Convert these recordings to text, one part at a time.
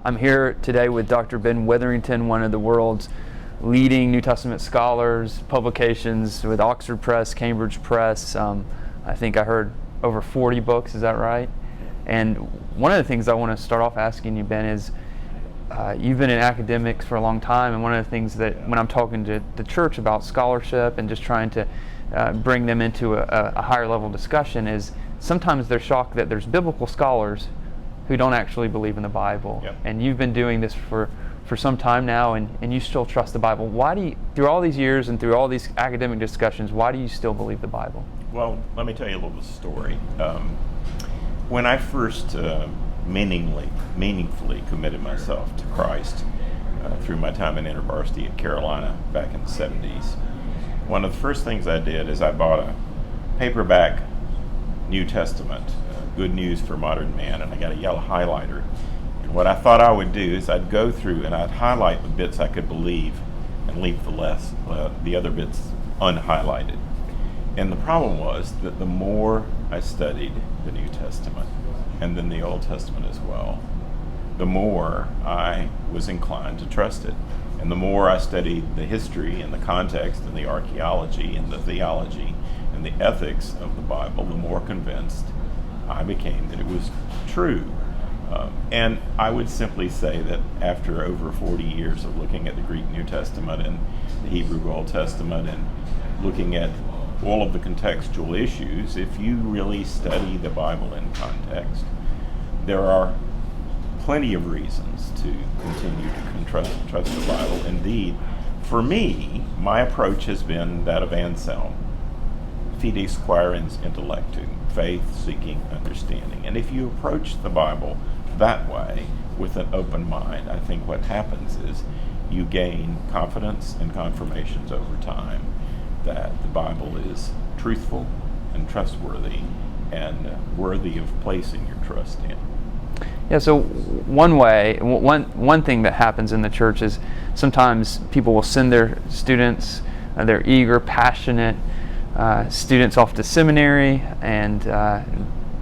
I'm here today with Dr. Ben Witherington, one of the world's leading New Testament scholars, publications with Oxford Press, Cambridge Press. I think I heard over 40 books, is that right? And one of the things I want to start off asking you, Ben, is you've been in academics for a long time, and one of the things that when I'm talking to the church about scholarship and just trying to bring them into a higher level discussion is sometimes they're shocked that there's biblical scholars who don't actually believe in the Bible. Yep. And you've been doing this for some time now, and you still trust the Bible. Why do you, through all these years and through all these academic discussions, why do you still believe the Bible? Well, let me tell you a little story. When I first meaningfully committed myself to Christ through my time in InterVarsity at Carolina back in the 70s, one of the first things I did is I bought a paperback New Testament, Good News for Modern Man, and I got a yellow highlighter. And what I thought I would do is I'd go through and I'd highlight the bits I could believe and leave the other bits unhighlighted. And the problem was that the more I studied the New Testament, and then the Old Testament as well, the more I was inclined to trust it. And the more I studied the history and the context and the archaeology and the theology and the ethics of the Bible, the more convinced I became that it was true. And I would simply say that after over 40 years of looking at the Greek New Testament and the Hebrew Old Testament and looking at all of the contextual issues, if you really study the Bible in context, there are plenty of reasons to continue to trust the Bible. Indeed, for me, my approach has been that of Anselm, fides quaerens intellectum, faith seeking understanding. And if you approach the Bible that way with an open mind, I think what happens is you gain confidence and confirmations over time that the Bible is truthful and trustworthy and worthy of placing your trust in. Yeah, so one thing that happens in the church is sometimes people will send their students, their eager, passionate students off to seminary, and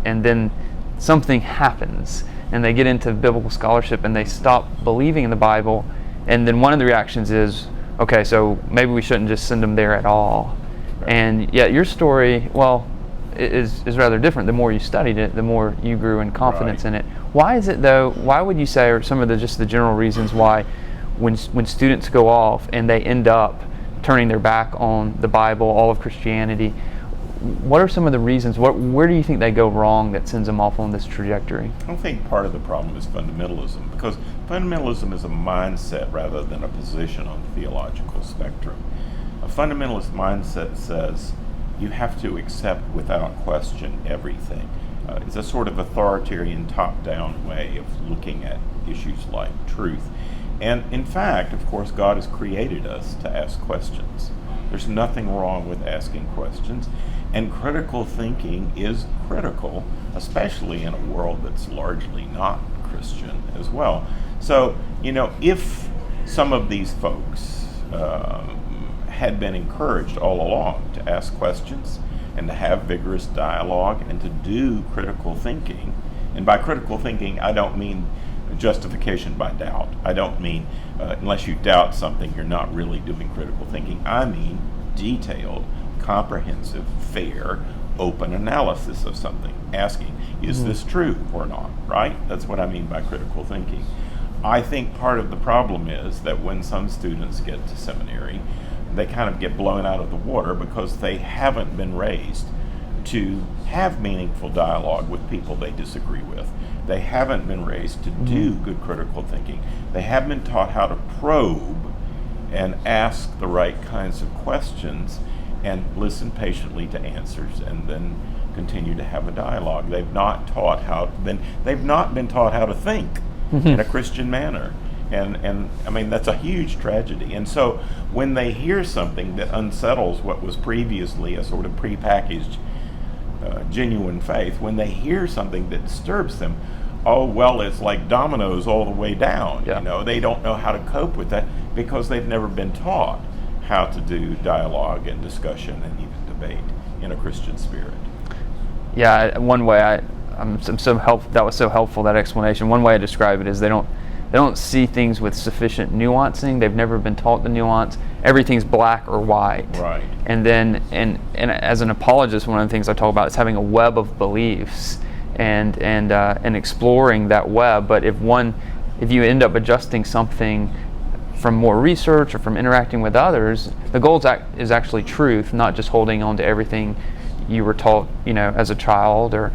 then something happens, and they get into biblical scholarship, and they stop believing in the Bible, and then one of the reactions is, okay, so maybe we shouldn't just send them there at all. Right. And yet your story, well, is rather different. The more you studied it, the more you grew in confidence in it. Why is it though? Why would you say, or some of the general reasons why, when students go off and they end up turning their back on the Bible, all of Christianity, what are some of the reasons? Where do you think they go wrong that sends them off on this trajectory? I think part of the problem is fundamentalism, because fundamentalism is a mindset rather than a position on the theological spectrum. A fundamentalist mindset says you have to accept without question everything. It's a sort of authoritarian top-down way of looking at issues like truth. And in fact, of course, God has created us to ask questions. There's nothing wrong with asking questions, and critical thinking is critical, especially in a world that's largely not Christian as well. So, if some of these folks had been encouraged all along to ask questions and to have vigorous dialogue and to do critical thinking, and by critical thinking, I don't mean justification by doubt. I don't mean unless you doubt something, you're not really doing critical thinking. I mean detailed, comprehensive, fair, open analysis of something. Asking, is this true or not, right? That's what I mean by critical thinking. I think part of the problem is that when some students get to seminary, they kind of get blown out of the water because they haven't been raised to have meaningful dialogue with people they disagree with. They haven't been raised to do good critical thinking. They haven't been taught how to probe and ask the right kinds of questions and listen patiently to answers and then continue to have a dialogue. They've not been taught how to think in a Christian manner. And I mean, that's a huge tragedy. And so when they hear something that unsettles what was previously a sort of prepackaged genuine faith, when they hear something that disturbs them, oh, well, it's like dominoes all the way down. Yeah. They don't know how to cope with that because they've never been taught how to do dialogue and discussion and even debate in a Christian spirit. Yeah, one way that was so helpful, that explanation. One way I describe it is they don't they don't see things with sufficient nuancing. They've never been taught the nuance. Everything's black or white. Right. And then, and as an apologist, one of the things I talk about is having a web of beliefs and exploring that web. But if you end up adjusting something from more research or from interacting with others, the goal is actually truth, not just holding on to everything you were taught, as a child. Or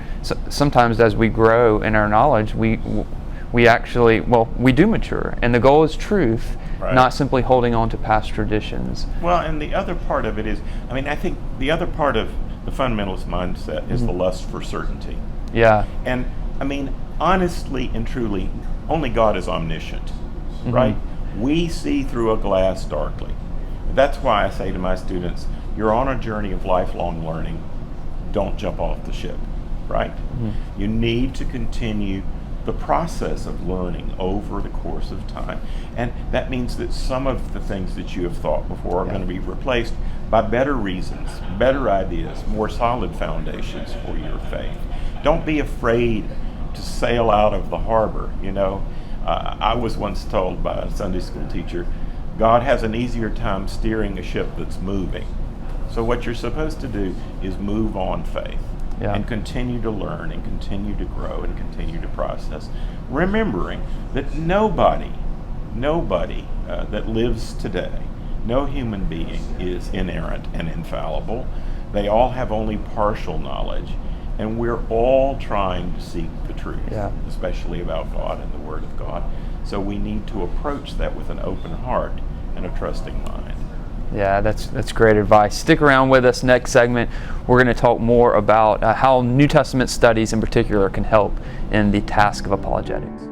sometimes as we grow in our knowledge, we actually, we do mature, and the goal is truth, right, not simply holding on to past traditions. Well, and the other part of it is, I think the other part of the fundamentalist mindset is the lust for certainty. Yeah. And honestly and truly, only God is omniscient, right? We see through a glass darkly. That's why I say to my students, you're on a journey of lifelong learning. Don't jump off the ship, right? You need to continue the process of learning over the course of time. And that means that some of the things that you have thought before are going to be replaced by better reasons, better ideas, more solid foundations for your faith. Don't be afraid to sail out of the harbor. I was once told by a Sunday school teacher, God has an easier time steering a ship that's moving. So what you're supposed to do is move on faith. Yeah. And continue to learn and continue to grow and continue to process, remembering that nobody that lives today, no human being is inerrant and infallible. They all have only partial knowledge, and we're all trying to seek the truth, especially about God and the Word of God. So we need to approach that with an open heart and a trusting mind. Yeah, that's great advice. Stick around with us. Next segment, we're going to talk more about how New Testament studies in particular can help in the task of apologetics.